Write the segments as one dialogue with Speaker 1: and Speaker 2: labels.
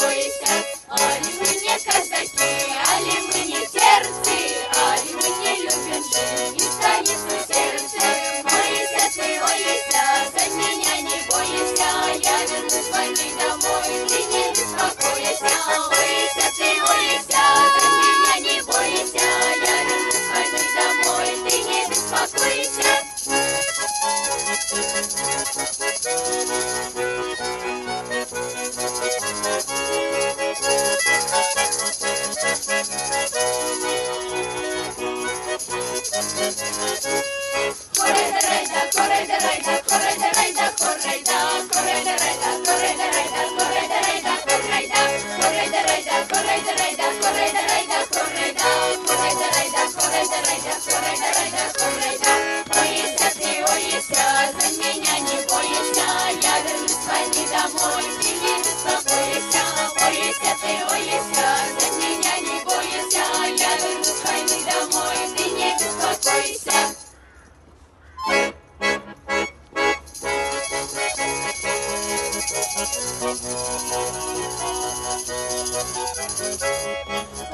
Speaker 1: беспокойся. Али мы не казаки, али мы не терцы, али мы не любим жить и станицу сердце. Ойся ты, ойся, за меня не бойся, я вернусь с войны домой, ты не беспокойся. Ойся ты, ойся, за меня не бойся, я вернусь с войны домой, ты не беспокойся.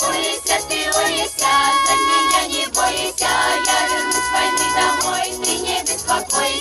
Speaker 1: Ойся ты, ойся, за меня не бойся, я вернусь с войны домой, ты не беспокойся.